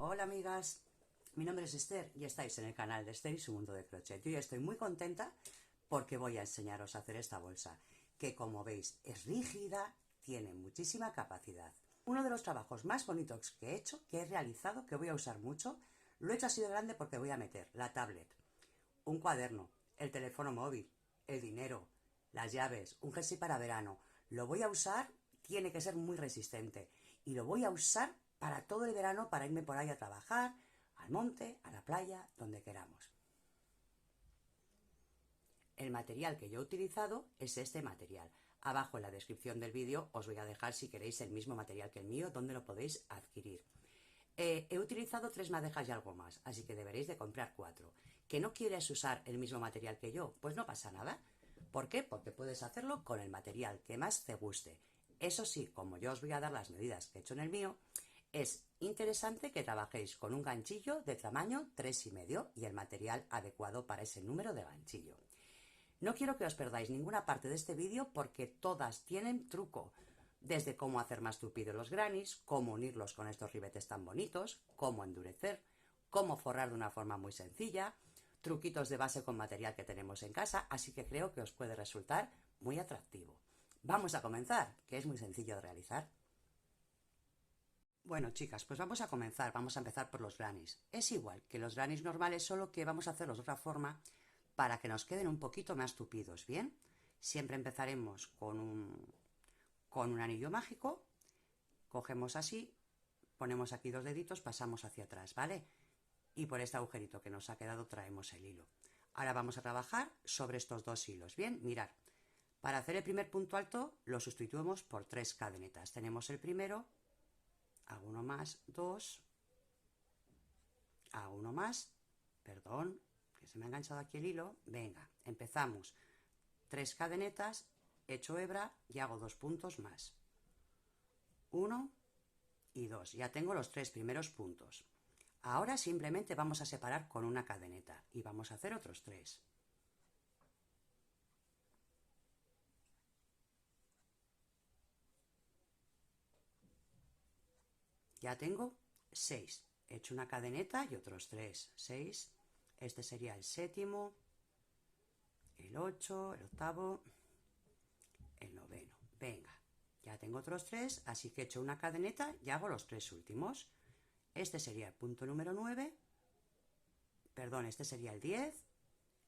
Hola amigas, mi nombre es Esther y estáis en el canal de Esther y su mundo de crochet. Yo ya estoy muy contenta porque voy a enseñaros a hacer esta bolsa, que como veis es rígida, tiene muchísima capacidad. Uno de los trabajos más bonitos que he hecho, que he realizado, que voy a usar mucho, lo he hecho así de grande porque voy a meter la tablet, un cuaderno, el teléfono móvil, el dinero, las llaves, un jersey para verano. Lo voy a usar, tiene que ser muy resistente y lo voy a usar para todo el verano, para irme por ahí a trabajar, al monte, a la playa, donde queramos. El material que yo he utilizado es este material. Abajo en la descripción del vídeo os voy a dejar, si queréis, el mismo material que el mío, donde lo podéis adquirir. He utilizado 3 madejas y algo más, así que deberéis de comprar 4. ¿Que no quieres usar el mismo material que yo? Pues no pasa nada. ¿Por qué? Porque puedes hacerlo con el material que más te guste. Eso sí, como yo os voy a dar las medidas que he hecho en el mío, es interesante que trabajéis con un ganchillo de tamaño 3,5 y el material adecuado para ese número de ganchillo. No quiero que os perdáis ninguna parte de este vídeo porque todas tienen truco. Desde cómo hacer más tupidos los grannies, cómo unirlos con estos ribetes tan bonitos, cómo endurecer, cómo forrar de una forma muy sencilla, truquitos de base con material que tenemos en casa, así que creo que os puede resultar muy atractivo. Vamos a comenzar, que es muy sencillo de realizar. Bueno, chicas, pues vamos a comenzar. Vamos a empezar por los grannies. Es igual que los grannies normales, solo que vamos a hacerlos de otra forma para que nos queden un poquito más tupidos, ¿bien? Siempre empezaremos con un anillo mágico, cogemos así, ponemos aquí 2 deditos, pasamos hacia atrás, ¿vale? Y por este agujerito que nos ha quedado traemos el hilo. Ahora vamos a trabajar sobre estos 2 hilos, ¿bien? Mirad, para hacer el primer punto alto lo sustituimos por 3 cadenetas. Tenemos el primero, hago uno más, 2, hago uno más, perdón, que se me ha enganchado aquí el hilo. Venga, empezamos. 3 cadenetas, echo hebra y hago 2 puntos más. 1 y 2. Ya tengo los 3 primeros puntos. Ahora simplemente vamos a separar con una cadeneta y vamos a hacer otros 3. Ya tengo 6. He hecho una cadeneta y otros 3. 6. Este sería el séptimo, el 8, el octavo, el noveno. Venga, ya tengo otros 3, así que he hecho una cadeneta y hago los 3 últimos. Este sería el punto número 9, perdón, este sería el 10,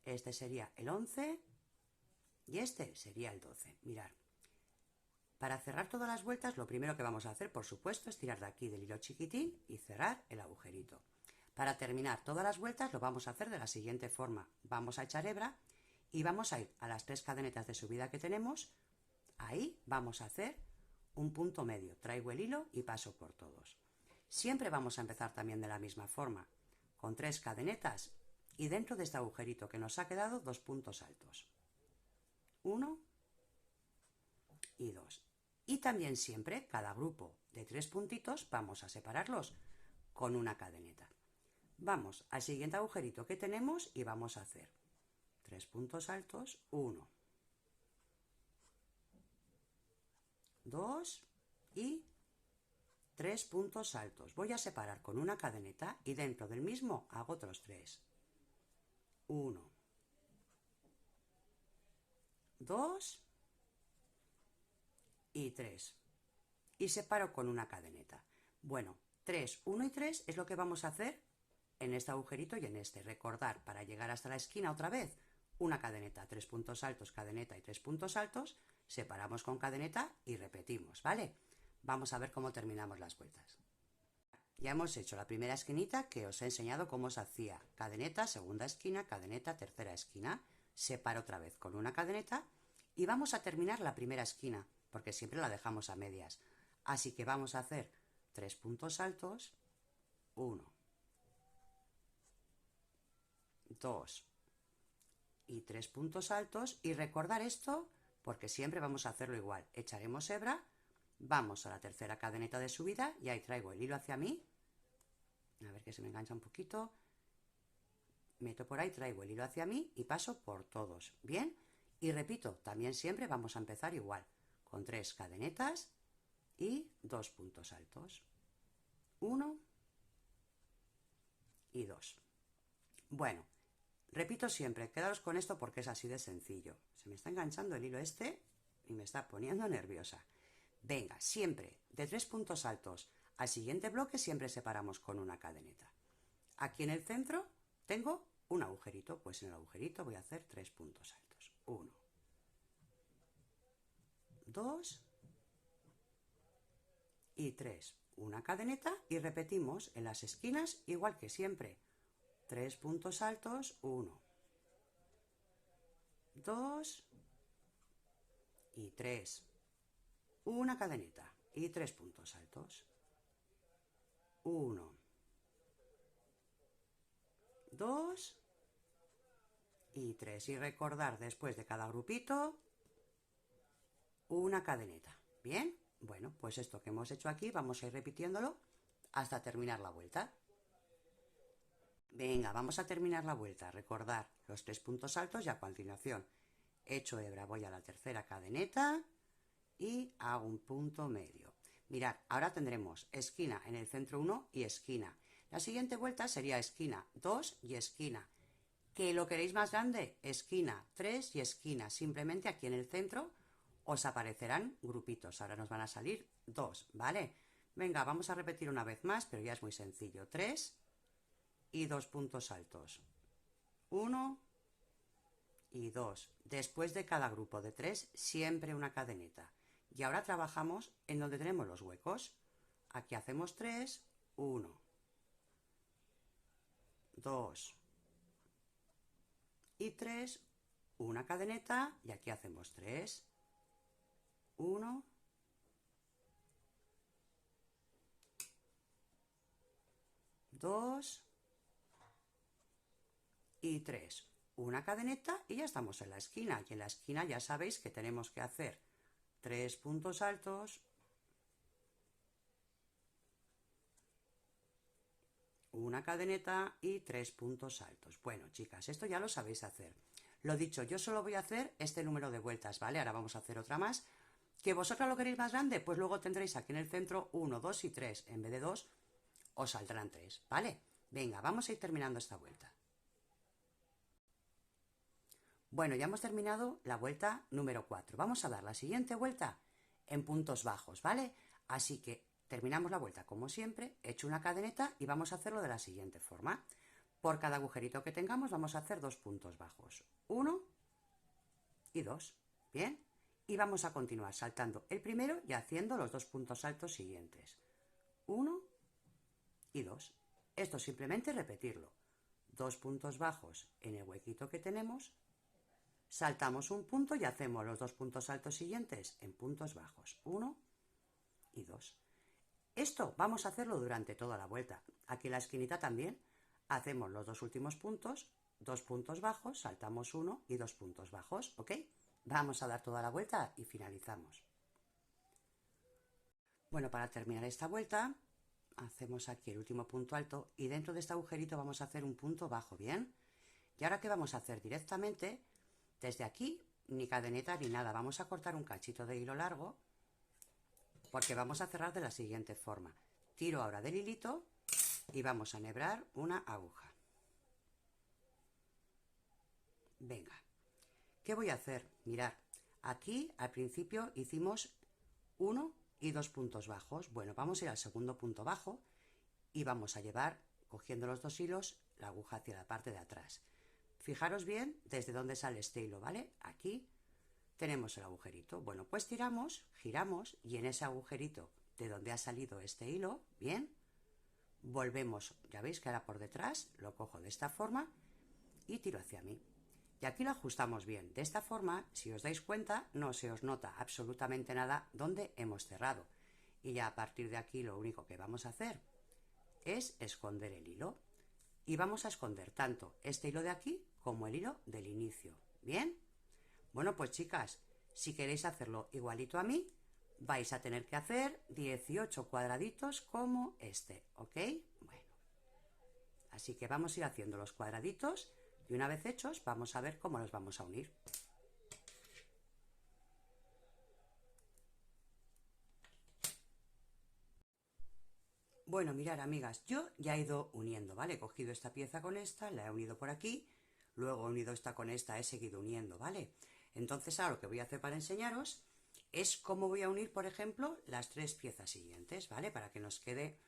este sería el 11 y este sería el 12. Mirad, para cerrar todas las vueltas, lo primero que vamos a hacer, por supuesto, es tirar de aquí del hilo chiquitín y cerrar el agujerito. Para terminar todas las vueltas lo vamos a hacer de la siguiente forma. Vamos a echar hebra y vamos a ir a las 3 cadenetas de subida que tenemos. Ahí vamos a hacer un punto medio. Traigo el hilo y paso por todos. Siempre vamos a empezar también de la misma forma, con 3 cadenetas y dentro de este agujerito que nos ha quedado 2 puntos altos. 1 y 2. Y también siempre cada grupo de 3 puntitos vamos a separarlos con una cadeneta. Vamos al siguiente agujerito que tenemos y vamos a hacer 3 puntos altos, 1, 2 y 3 puntos altos. Voy a separar con una cadeneta y dentro del mismo hago otros 3. 1, 2 y 3. Y separo con una cadeneta. Bueno, 3, 1 y 3 es lo que vamos a hacer en este agujerito y en este. Recordar, para llegar hasta la esquina otra vez, una cadeneta, 3 puntos altos, cadeneta y 3 puntos altos, separamos con cadeneta y repetimos, ¿vale? Vamos a ver cómo terminamos las vueltas. Ya hemos hecho la primera esquinita, que os he enseñado cómo se hacía. Cadeneta, segunda esquina, cadeneta, tercera esquina. Separo otra vez con una cadeneta y vamos a terminar la primera esquina, porque siempre la dejamos a medias. Así que vamos a hacer 3 puntos altos, 1, 2 y 3 puntos altos, y recordar esto porque siempre vamos a hacerlo igual. Echaremos hebra, vamos a la tercera cadeneta de subida y ahí traigo el hilo hacia mí, a ver que se me engancha un poquito, meto por ahí, traigo el hilo hacia mí y paso por todos, ¿bien? Y repito, también siempre vamos a empezar igual, con 3 cadenetas y 2 puntos altos. 1, Bueno, repito siempre, quedaros con esto porque es así de sencillo. Se me está enganchando el hilo este y me está poniendo nerviosa. Venga, siempre, de 3 puntos altos al siguiente bloque siempre separamos con una cadeneta. Aquí en el centro tengo un agujerito, pues en el agujerito voy a hacer 3 puntos altos. 1, 2 y 3. Una cadeneta y repetimos en las esquinas igual que siempre. 3 puntos altos, 1, 2 y 3. Una cadeneta y 3 puntos altos. 1, 2 y 3. Y recordar después de cada grupito una cadeneta. ¿Bien? Bueno, pues esto que hemos hecho aquí vamos a ir repitiéndolo hasta terminar la vuelta. Venga, vamos a terminar la vuelta. Recordar los 3 puntos altos y a continuación echo hebra, voy a la tercera cadeneta y hago un punto medio. Mirad, ahora tendremos esquina en el centro 1 y esquina. La siguiente vuelta sería esquina 2 y esquina. ¿Que lo queréis más grande? Esquina 3 y esquina. Simplemente aquí en el centro os aparecerán grupitos. Ahora nos van a salir 2, ¿vale? Venga, vamos a repetir una vez más, pero ya es muy sencillo. 3 y 2 puntos altos. 1 y 2. Después de cada grupo de 3, siempre una cadeneta. Y ahora trabajamos en donde tenemos los huecos. Aquí hacemos 3, 1, 2 y 3, una cadeneta, y aquí hacemos 3, 1, 2 y 3. Una cadeneta y ya estamos en la esquina. Y en la esquina ya sabéis que tenemos que hacer 3 puntos altos, una cadeneta y 3 puntos altos. Bueno, chicas, esto ya lo sabéis hacer. Lo dicho, yo solo voy a hacer este número de vueltas, ¿vale? Ahora vamos a hacer otra más. ¿Que vosotras lo queréis más grande? Pues luego tendréis aquí en el centro 1, 2 y 3. En vez de 2, os saldrán 3, ¿vale? Venga, vamos a ir terminando esta vuelta. Bueno, ya hemos terminado la vuelta número 4. Vamos a dar la siguiente vuelta en puntos bajos, ¿vale? Así que terminamos la vuelta como siempre, hecho una cadeneta y vamos a hacerlo de la siguiente forma. Por cada agujerito que tengamos vamos a hacer 2 puntos bajos. 1 y 2. ¿Bien? Y vamos a continuar saltando el primero y haciendo los 2 puntos altos siguientes. 1 y 2. Esto simplemente repetirlo. 2 puntos bajos en el huequito que tenemos. Saltamos un punto y hacemos los 2 puntos altos siguientes en puntos bajos. 1 y 2. Esto vamos a hacerlo durante toda la vuelta. Aquí en la esquinita también hacemos los 2 últimos puntos, 2 puntos bajos, saltamos 1 y 2 puntos bajos, ¿ok? Vamos a dar toda la vuelta y finalizamos. Bueno, para terminar esta vuelta, hacemos aquí el último punto alto y dentro de este agujerito vamos a hacer un punto bajo, ¿bien? Y ahora, ¿qué vamos a hacer? Directamente, desde aquí, ni cadeneta ni nada. Vamos a cortar un cachito de hilo largo porque vamos a cerrar de la siguiente forma. Tiro ahora del hilito y vamos a enhebrar una aguja. Venga, ¿qué voy a hacer? Mirad, aquí al principio hicimos 1 y 2 puntos bajos. Bueno, vamos a ir al segundo punto bajo y vamos a llevar, cogiendo los 2 hilos, la aguja hacia la parte de atrás. Fijaros bien desde dónde sale este hilo, ¿vale? Aquí tenemos el agujerito. Bueno, pues tiramos, giramos y en ese agujerito de donde ha salido este hilo, bien, volvemos, ya veis que ahora por detrás lo cojo de esta forma y tiro hacia mí. Y aquí lo ajustamos bien. De esta forma, si os dais cuenta, no se os nota absolutamente nada donde hemos cerrado. Y ya a partir de aquí lo único que vamos a hacer es esconder el hilo. Y vamos a esconder tanto este hilo de aquí como el hilo del inicio. ¿Bien? Bueno, pues chicas, si queréis hacerlo igualito a mí, vais a tener que hacer 18 cuadraditos como este, ¿ok? Bueno, así que vamos a ir haciendo los cuadraditos y una vez hechos vamos a ver cómo los vamos a unir. Bueno, mirad, amigas, yo ya he ido uniendo, ¿vale? He cogido esta pieza con esta, la he unido por aquí, luego he unido esta con esta, he seguido uniendo, ¿vale? Entonces ahora lo que voy a hacer para enseñaros es cómo voy a unir, por ejemplo, las tres piezas siguientes, ¿vale? Para que nos quede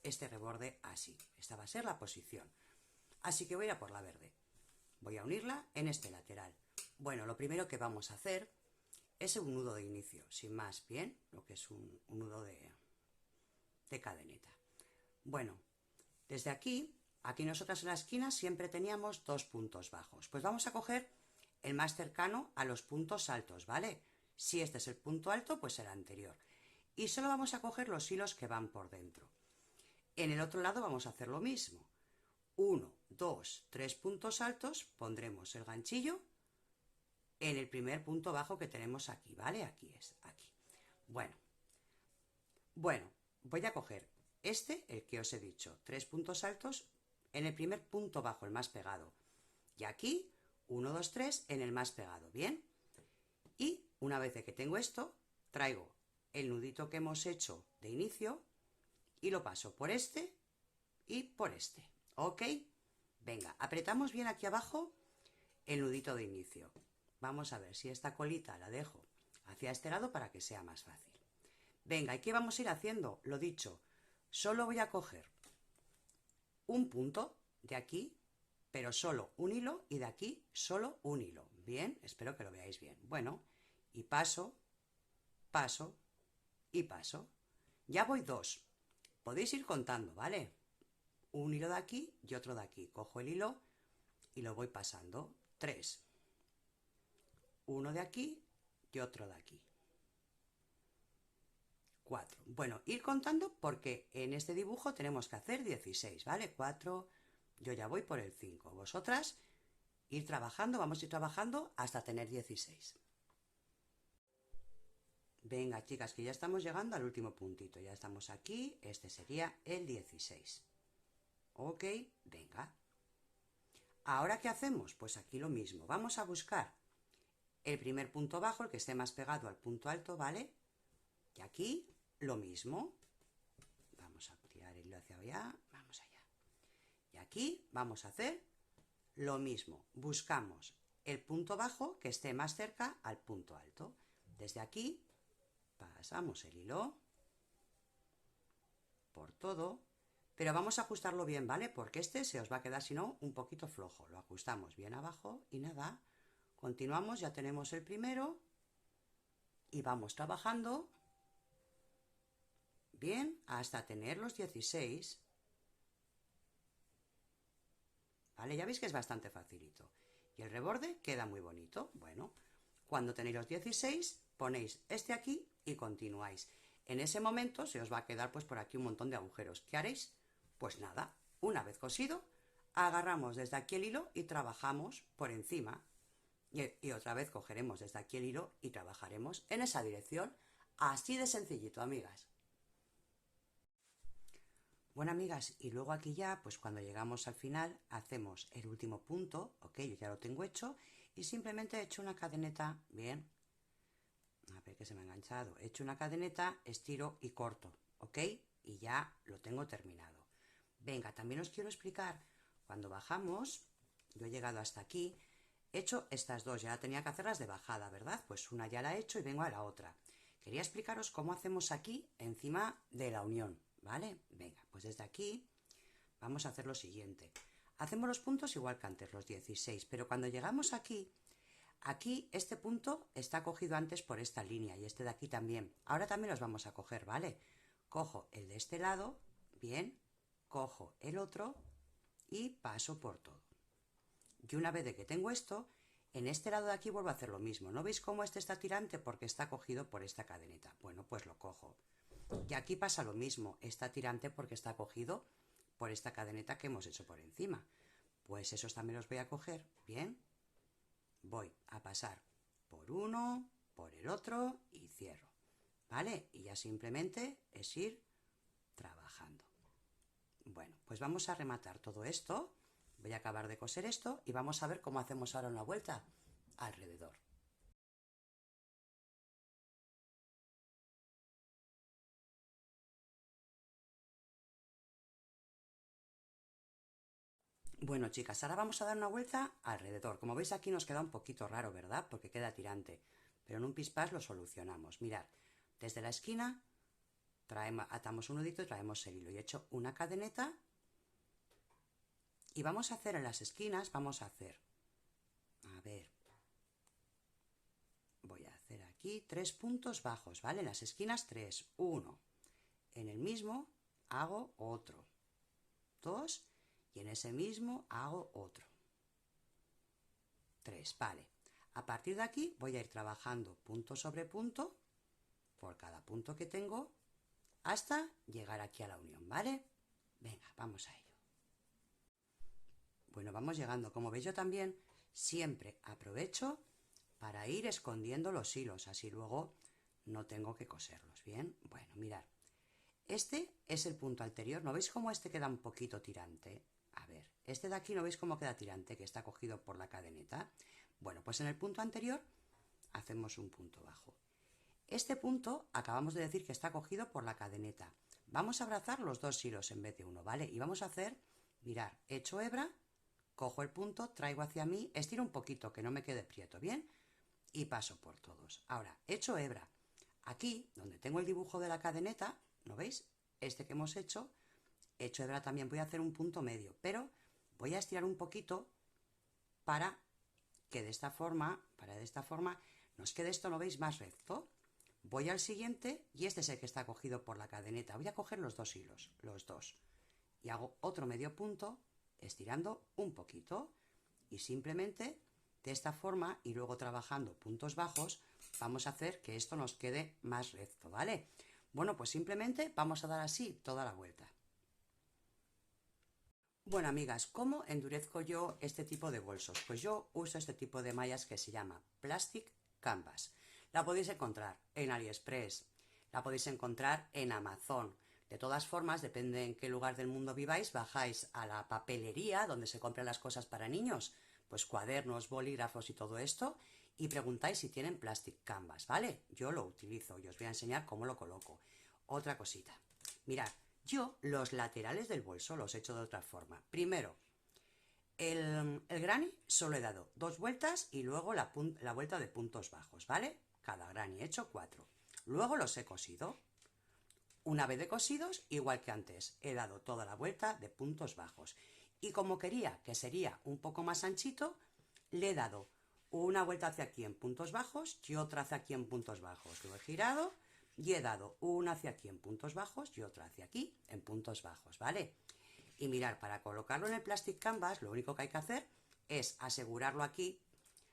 este reborde así. Esta va a ser la posición. Así que voy a ir a por la verde. Voy a unirla en este lateral. Bueno, lo primero que vamos a hacer es un nudo de inicio, sin más, ¿bien? Lo que es un nudo de cadeneta. Bueno, desde aquí nosotras en la esquina siempre teníamos dos puntos bajos. Pues vamos a coger el más cercano a los puntos altos, ¿vale? Si este es el punto alto, pues el anterior. Y solo vamos a coger los hilos que van por dentro. En el otro lado vamos a hacer lo mismo. 1, 2, 3 puntos altos, pondremos el ganchillo en el primer punto bajo que tenemos aquí, ¿vale? Aquí es, aquí. Bueno, voy a coger el que os he dicho, 3 puntos altos en el primer punto bajo, el más pegado. Y aquí, 1, 2, 3 en el más pegado, ¿bien? Y una vez que tengo esto, traigo el nudito que hemos hecho de inicio y lo paso por este y por este, ¿ok? Venga, apretamos bien aquí abajo el nudito de inicio. Vamos a ver si esta colita la dejo hacia este lado para que sea más fácil. Venga, ¿y qué vamos a ir haciendo? Lo dicho, solo voy a coger un punto de aquí, pero solo un hilo, y de aquí solo un hilo. Bien, espero que lo veáis bien. Bueno, y paso, paso y paso. Ya voy dos. Podéis ir contando, ¿vale? Un hilo de aquí y otro de aquí. Cojo el hilo y lo voy pasando. 3. Uno de aquí y otro de aquí. 4. Bueno, ir contando porque en este dibujo tenemos que hacer 16, ¿vale? 4, yo ya voy por el 5. Vosotras ir trabajando, vamos a ir trabajando hasta tener 16. Venga, chicas, que ya estamos llegando al último puntito. Ya estamos aquí, este sería el 16. Ok, venga. ¿Ahora qué hacemos? Pues aquí lo mismo. Vamos a buscar el primer punto bajo, el que esté más pegado al punto alto, ¿vale? Y aquí lo mismo. Vamos a tirar el hilo hacia allá, vamos allá. Y aquí vamos a hacer lo mismo. Buscamos el punto bajo que esté más cerca al punto alto. Desde aquí pasamos el hilo por todo, pero vamos a ajustarlo bien, ¿vale? Porque este se os va a quedar, si no, un poquito flojo. Lo ajustamos bien abajo y nada. Continuamos, ya tenemos el primero y vamos trabajando bien hasta tener los 16. ¿Vale? Ya veis que es bastante facilito. Y el reborde queda muy bonito. Bueno, cuando tenéis los 16, ponéis este aquí y continuáis. En ese momento se os va a quedar pues por aquí un montón de agujeros. ¿Qué haréis? Pues nada, una vez cosido, agarramos desde aquí el hilo y trabajamos por encima. Y otra vez cogeremos desde aquí el hilo y trabajaremos en esa dirección. Así de sencillito, amigas. Bueno, amigas, y luego aquí ya, pues cuando llegamos al final, hacemos el último punto, ok, yo ya lo tengo hecho, y simplemente he hecho una cadeneta, bien, a ver que se me ha enganchado, he hecho una cadeneta, estiro y corto, ok, y ya lo tengo terminado. Venga, también os quiero explicar, cuando bajamos, yo he llegado hasta aquí, he hecho estas dos, ya tenía que hacerlas de bajada, ¿verdad? Pues una ya la he hecho y vengo a la otra. Quería explicaros cómo hacemos aquí, encima de la unión, ¿vale? Venga, pues desde aquí vamos a hacer lo siguiente. Hacemos los puntos igual que antes, los 16, pero cuando llegamos aquí, este punto está cogido antes por esta línea y este de aquí también. Ahora también los vamos a coger, ¿vale? Cojo el de este lado, bien, cojo el otro y paso por todo. Y una vez de que tengo esto, en este lado de aquí vuelvo a hacer lo mismo. ¿No veis cómo este está tirante? Porque está cogido por esta cadeneta. Bueno, pues lo cojo. Y aquí pasa lo mismo. Está tirante porque está cogido por esta cadeneta que hemos hecho por encima. Pues esos también los voy a coger. Bien. Voy a pasar por uno, por el otro y cierro. ¿Vale? Y ya simplemente es ir trabajando. Bueno, pues vamos a rematar todo esto. Voy a acabar de coser esto y vamos a ver cómo hacemos ahora una vuelta alrededor. Bueno, chicas, ahora vamos a dar una vuelta alrededor. Como veis aquí nos queda un poquito raro, ¿verdad? Porque queda tirante. Pero en un pispás lo solucionamos. Mirad, desde la esquina atamos un nudito y traemos el hilo. Y he hecho una cadeneta. Y vamos a hacer en las esquinas, vamos a hacer... A ver... Voy a hacer aquí 3 puntos bajos, ¿vale? En las esquinas 3. 1. En el mismo hago otro. 2. Y en ese mismo hago otro. 3, vale. A partir de aquí voy a ir trabajando punto sobre punto por cada punto que tengo hasta llegar aquí a la unión, ¿vale? Venga, vamos a ello. Bueno, vamos llegando. Como veis, yo también siempre aprovecho para ir escondiendo los hilos, así luego no tengo que coserlos, ¿bien? Bueno, mirad. Este es el punto anterior. ¿No veis cómo este queda un poquito tirante? A ver, este de aquí, ¿no veis cómo queda tirante? Que está cogido por la cadeneta. Bueno, pues en el punto anterior hacemos un punto bajo. Este punto acabamos de decir que está cogido por la cadeneta. Vamos a abrazar los dos hilos en vez de uno, ¿vale? Y vamos a hacer, mirad, echo hebra, cojo el punto, traigo hacia mí, estiro un poquito que no me quede prieto, ¿bien? Y paso por todos. Ahora, echo hebra. Aquí, donde tengo el dibujo de la cadeneta, ¿no veis? Este que hemos hecho hebra también. Voy a hacer un punto medio, pero voy a estirar un poquito para que de esta forma, nos quede esto, ¿no veis? Más recto. Voy al siguiente y este es el que está cogido por la cadeneta. Voy a coger los dos hilos, los dos. Y hago otro medio punto, estirando un poquito. Y simplemente de esta forma, y luego trabajando puntos bajos, vamos a hacer que esto nos quede más recto, ¿vale? Bueno, pues simplemente vamos a dar así toda la vuelta. Bueno, amigas, ¿cómo endurezco yo este tipo de bolsos? Pues yo uso este tipo de mallas que se llama Plastic Canvas. La podéis encontrar en AliExpress, la podéis encontrar en Amazon. De todas formas, depende en qué lugar del mundo viváis, bajáis a la papelería donde se compran las cosas para niños, pues cuadernos, bolígrafos y todo esto, y preguntáis si tienen Plastic Canvas, ¿vale? Yo lo utilizo y os voy a enseñar cómo lo coloco. Otra cosita, mirad. Yo los laterales del bolso los he hecho de otra forma. Primero, el granny solo he dado 2 vueltas y luego la vuelta de puntos bajos, ¿vale? Cada granny he hecho 4. Luego los he cosido. Una vez de cosidos, igual que antes, he dado toda la vuelta de puntos bajos. Y como quería que sería un poco más anchito, le he dado una vuelta hacia aquí en puntos bajos y otra hacia aquí en puntos bajos. Lo he girado y he dado una hacia aquí en puntos bajos y otra hacia aquí en puntos bajos, ¿vale? Y mirar, para colocarlo en el Plastic Canvas, lo único que hay que hacer es asegurarlo aquí.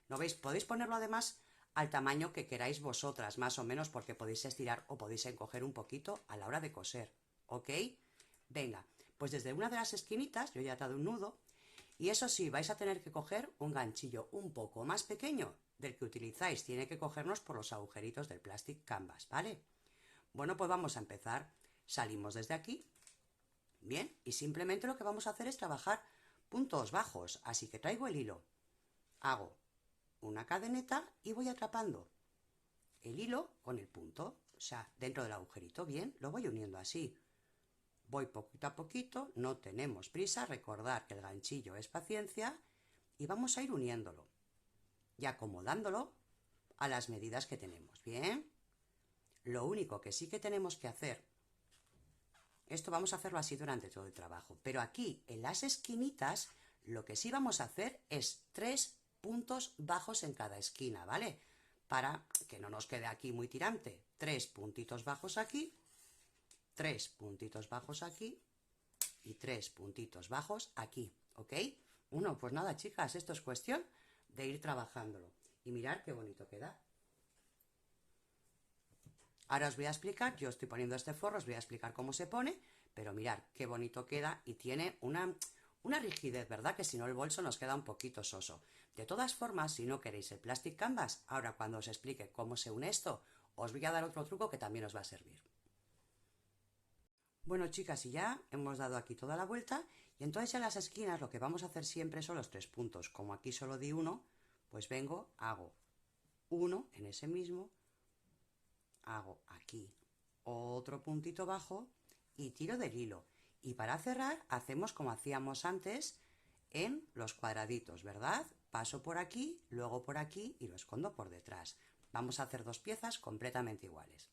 ¿No veis? Podéis ponerlo además al tamaño que queráis vosotras, más o menos, porque podéis estirar o podéis encoger un poquito a la hora de coser, ¿ok? Venga, pues desde una de las esquinitas yo ya he atado un nudo. Y eso sí, vais a tener que coger un ganchillo un poco más pequeño del que utilizáis. Tiene que cogernos por los agujeritos del Plastic Canvas, ¿vale? Bueno, pues vamos a empezar. Salimos desde aquí, bien, y simplemente lo que vamos a hacer es trabajar puntos bajos. Así que traigo el hilo, hago una cadeneta y voy atrapando el hilo con el punto, o sea, dentro del agujerito, bien, lo voy uniendo así. Voy poquito a poquito, no tenemos prisa, recordar que el ganchillo es paciencia y vamos a ir uniéndolo y acomodándolo a las medidas que tenemos, ¿bien? Lo único que sí que tenemos que hacer, esto vamos a hacerlo así durante todo el trabajo, pero aquí en las esquinitas lo que sí vamos a hacer es 3 puntos bajos en cada esquina, ¿vale? Para que no nos quede aquí muy tirante. 3 puntitos bajos aquí, 3 puntitos bajos aquí y 3 puntitos bajos aquí, ¿ok? Bueno, pues nada, chicas, esto es cuestión de ir trabajándolo. Y mirad qué bonito queda. Ahora os voy a explicar, yo estoy poniendo este forro, os voy a explicar cómo se pone, pero mirad qué bonito queda y tiene una rigidez, ¿verdad? Que si no el bolso nos queda un poquito soso. De todas formas, si no queréis el Plastic Canvas, ahora cuando os explique cómo se une esto, os voy a dar otro truco que también os va a servir. Bueno, chicas, y ya hemos dado aquí toda la vuelta y entonces en las esquinas lo que vamos a hacer siempre son los 3 puntos. Como aquí solo di uno, pues vengo, hago uno en ese mismo, hago aquí otro puntito bajo y tiro del hilo. Y para cerrar hacemos como hacíamos antes en los cuadraditos, ¿verdad? Paso por aquí, luego por aquí y lo escondo por detrás. Vamos a hacer dos piezas completamente iguales.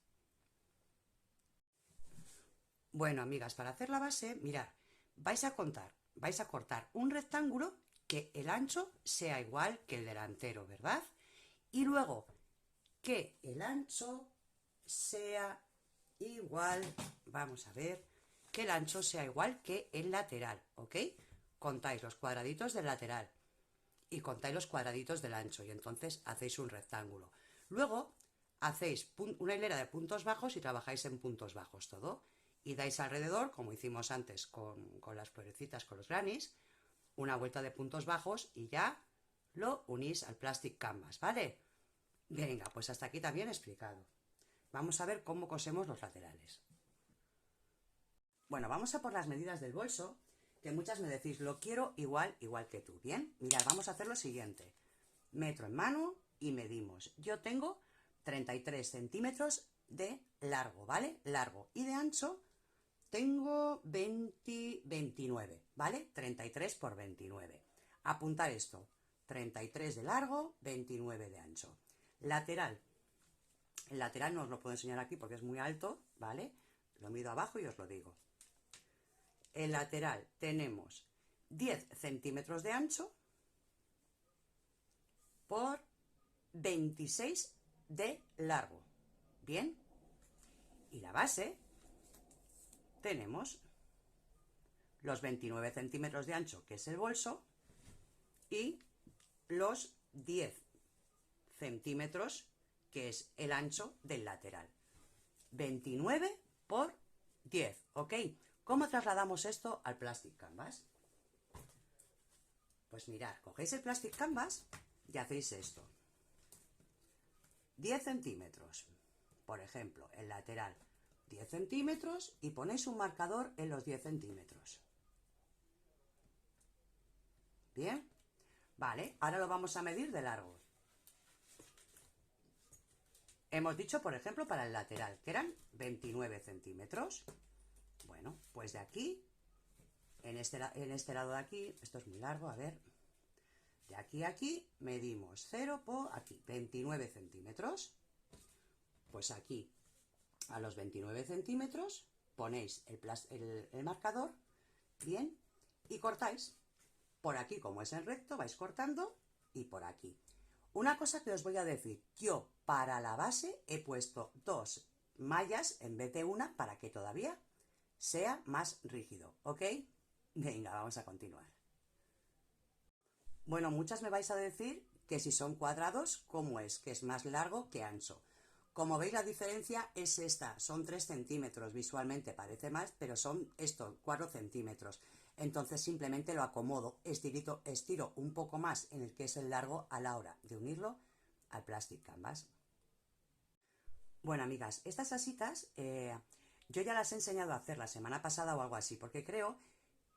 Bueno, amigas, para hacer la base, mirad, vais a cortar un rectángulo que el ancho sea igual que el delantero, ¿verdad? Y luego que el ancho sea igual, vamos a ver, que el ancho sea igual que el lateral, ¿ok? Contáis los cuadraditos del lateral y contáis los cuadraditos del ancho y entonces hacéis un rectángulo. Luego hacéis una hilera de puntos bajos y trabajáis en puntos bajos todo. Y dais alrededor, como hicimos antes con las florecitas, con los grannies, una vuelta de puntos bajos y ya lo unís al plastic canvas, ¿vale? Venga, pues hasta aquí también explicado. Vamos a ver cómo cosemos los laterales. Bueno, vamos a por las medidas del bolso, que muchas me decís, lo quiero igual que tú. Bien, mirad, vamos a hacer lo siguiente. Metro en mano y medimos. Yo tengo 33 centímetros de largo, ¿vale? Largo. Y de ancho tengo 29, ¿vale? 33 por 29. Apuntar esto. 33 de largo, 29 de ancho. Lateral. El lateral no os lo puedo enseñar aquí porque es muy alto, ¿vale? Lo mido abajo y os lo digo. El lateral tenemos 10 centímetros de ancho por 26 de largo. Bien. Y la base tenemos los 29 centímetros de ancho, que es el bolso, y los 10 centímetros, que es el ancho del lateral. 29 por 10, ¿ok? ¿Cómo trasladamos esto al plastic canvas? Pues mirad, cogéis el plastic canvas y hacéis esto. 10 centímetros, por ejemplo, el lateral 10 centímetros y ponéis un marcador en los 10 centímetros. Bien, vale, ahora lo vamos a medir de largo. Hemos dicho, por ejemplo, para el lateral, que eran 29 centímetros. Bueno, pues de aquí, en este lado de aquí, esto es muy largo, a ver, de aquí a aquí medimos 0 por aquí, 29 centímetros. Pues aquí, a los 29 centímetros, ponéis el marcador, bien, y cortáis. Por aquí, como es en recto, vais cortando y por aquí. Una cosa que os voy a decir, yo para la base he puesto 2 mallas en vez de una para que todavía sea más rígido, ¿ok? Venga, vamos a continuar. Bueno, muchas me vais a decir que si son cuadrados, ¿cómo es? Que es más largo que ancho. Como veis, la diferencia es esta, son 3 centímetros, visualmente parece más, pero son 4 centímetros. Entonces simplemente lo acomodo, estiro un poco más en el que es el largo a la hora de unirlo al plastic canvas. Bueno, amigas, estas asitas yo ya las he enseñado a hacer la semana pasada o algo así, porque creo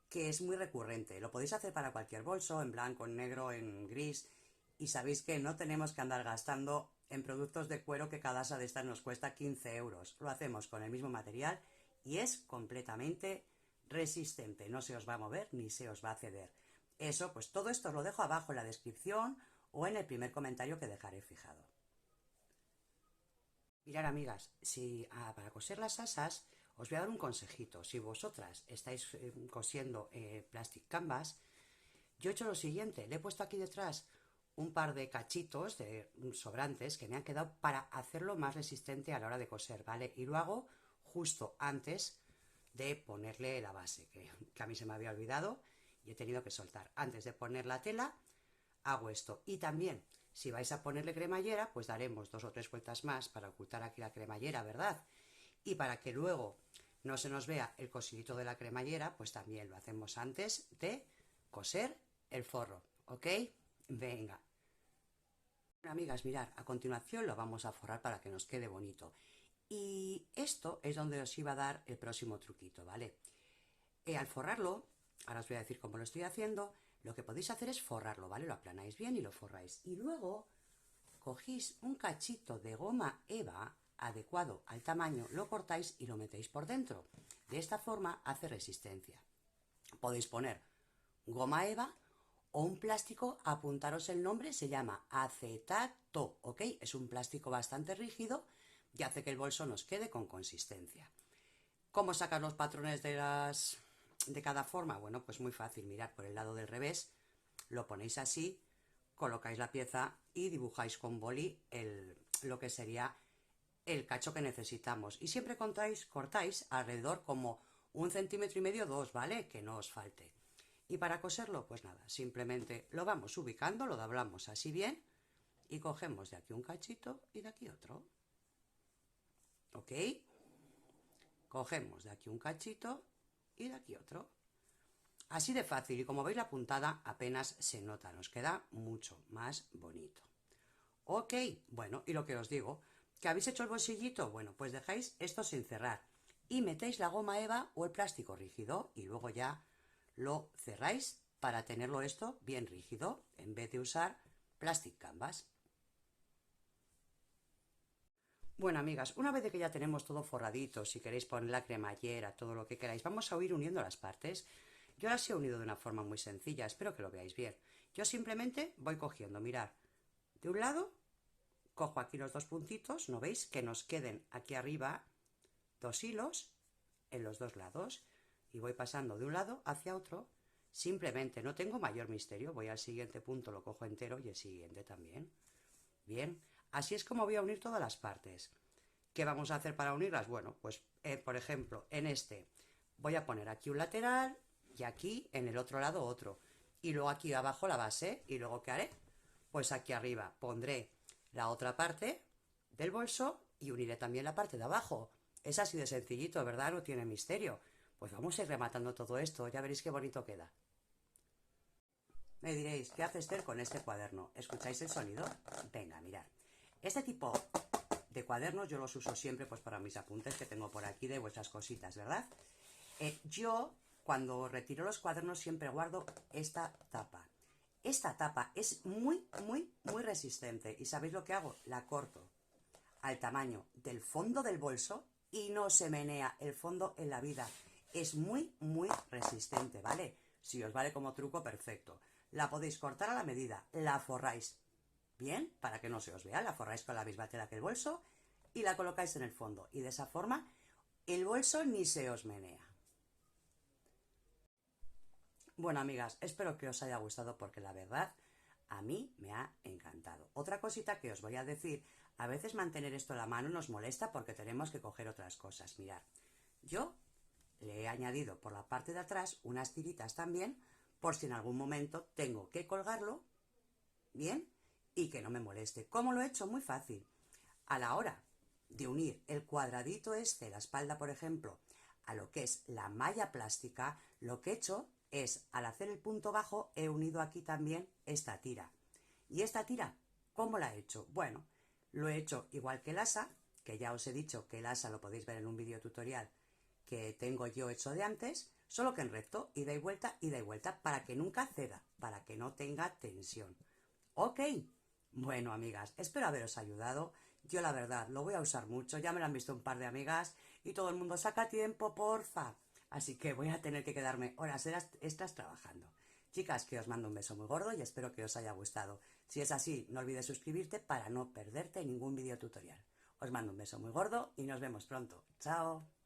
que es muy recurrente. Lo podéis hacer para cualquier bolso, en blanco, en negro, en gris, y sabéis que no tenemos que andar gastando en productos de cuero que cada asa de estas nos cuesta 15 euros. Lo hacemos con el mismo material y es completamente resistente. No se os va a mover ni se os va a ceder. Eso, pues todo esto os lo dejo abajo en la descripción o en el primer comentario que dejaré fijado. Mirad, amigas, para coser las asas os voy a dar un consejito. Si vosotras estáis cosiendo plastic canvas, yo he hecho lo siguiente. Le he puesto aquí detrás un par de cachitos de sobrantes que me han quedado para hacerlo más resistente a la hora de coser, ¿vale? Y lo hago justo antes de ponerle la base, que a mí se me había olvidado y he tenido que soltar. Antes de poner la tela, hago esto. Y también, si vais a ponerle cremallera, pues daremos 2 o 3 vueltas más para ocultar aquí la cremallera, ¿verdad? Y para que luego no se nos vea el cosidito de la cremallera, pues también lo hacemos antes de coser el forro, ¿ok? Venga. Amigas, mirad, a continuación lo vamos a forrar para que nos quede bonito. Y esto es donde os iba a dar el próximo truquito, ¿vale? Al forrarlo, ahora os voy a decir cómo lo estoy haciendo, lo que podéis hacer es forrarlo, ¿vale? Lo aplanáis bien y lo forráis. Y luego cogéis un cachito de goma eva adecuado al tamaño, lo cortáis y lo metéis por dentro. De esta forma hace resistencia. Podéis poner goma eva o un plástico, apuntaros el nombre, se llama acetato, ¿ok? Es un plástico bastante rígido y hace que el bolso nos quede con consistencia. ¿Cómo sacar los patrones de cada forma? Bueno, pues muy fácil, mirad por el lado del revés, lo ponéis así, colocáis la pieza y dibujáis con boli lo que sería el cacho que necesitamos. Y siempre cortáis alrededor como 1,5 centímetros, 2, ¿vale? Que no os falte. Y para coserlo, pues nada, simplemente lo vamos ubicando, lo doblamos así bien y cogemos de aquí un cachito y de aquí otro. ¿Ok? Cogemos de aquí un cachito y de aquí otro. Así de fácil, y como veis la puntada apenas se nota, nos queda mucho más bonito. Ok, bueno, y lo que os digo, ¿que habéis hecho el bolsillito? Bueno, pues dejáis esto sin cerrar y metéis la goma eva o el plástico rígido y luego ya lo cerráis para tenerlo esto bien rígido en vez de usar plastic canvas. Bueno, amigas, una vez que ya tenemos todo forradito, si queréis poner la cremallera, todo lo que queráis, vamos a ir uniendo las partes. Yo las he unido de una forma muy sencilla, espero que lo veáis bien. Yo simplemente voy cogiendo, mirad, de un lado, cojo aquí los dos puntitos, ¿no veis? Que nos queden aquí arriba 2 hilos en los dos lados y voy pasando de un lado hacia otro. Simplemente, no tengo mayor misterio, voy al siguiente punto, lo cojo entero y el siguiente también. Bien, así es como voy a unir todas las partes. ¿Qué vamos a hacer para unirlas? Bueno, pues por ejemplo, en este voy a poner aquí un lateral y aquí en el otro lado otro. Y luego aquí abajo la base. ¿Y luego qué haré? Pues aquí arriba pondré la otra parte del bolso y uniré también la parte de abajo. Es así de sencillito, ¿verdad? No tiene misterio. Pues vamos a ir rematando todo esto, ya veréis qué bonito queda. Me diréis, ¿qué hace Esther con este cuaderno? ¿Escucháis el sonido? Venga, mirad. Este tipo de cuadernos yo los uso siempre pues para mis apuntes que tengo por aquí de vuestras cositas, ¿verdad? Yo cuando retiro los cuadernos siempre guardo esta tapa. Esta tapa es muy resistente y ¿sabéis lo que hago? La corto al tamaño del fondo del bolso y no se menea el fondo en la vida. Es muy resistente, ¿vale? Si os vale como truco, perfecto. La podéis cortar a la medida, la forráis bien, para que no se os vea, la forráis con la misma tela que el bolso y la colocáis en el fondo. Y de esa forma el bolso ni se os menea. Bueno, amigas, espero que os haya gustado porque la verdad a mí me ha encantado. Otra cosita que os voy a decir, a veces mantener esto en la mano nos molesta porque tenemos que coger otras cosas. Mirad, yo le he añadido por la parte de atrás unas tiritas también por si en algún momento tengo que colgarlo, bien, y que no me moleste. ¿Cómo lo he hecho? Muy fácil. A la hora de unir el cuadradito este, la espalda por ejemplo, a lo que es la malla plástica, lo que he hecho es, al hacer el punto bajo, he unido aquí también esta tira. ¿Y esta tira cómo la he hecho? Bueno, lo he hecho igual que el asa, que ya os he dicho que el asa lo podéis ver en un vídeo tutorial que tengo yo hecho de antes, solo que en recto, ida y vuelta, para que nunca ceda, para que no tenga tensión. Ok, bueno amigas, espero haberos ayudado. Yo la verdad lo voy a usar mucho, ya me lo han visto un par de amigas y todo el mundo saca tiempo, porfa. Así que voy a tener que quedarme horas extras trabajando. Chicas, que os mando un beso muy gordo y espero que os haya gustado. Si es así, no olvides suscribirte para no perderte ningún vídeo tutorial. Os mando un beso muy gordo y nos vemos pronto. ¡Chao!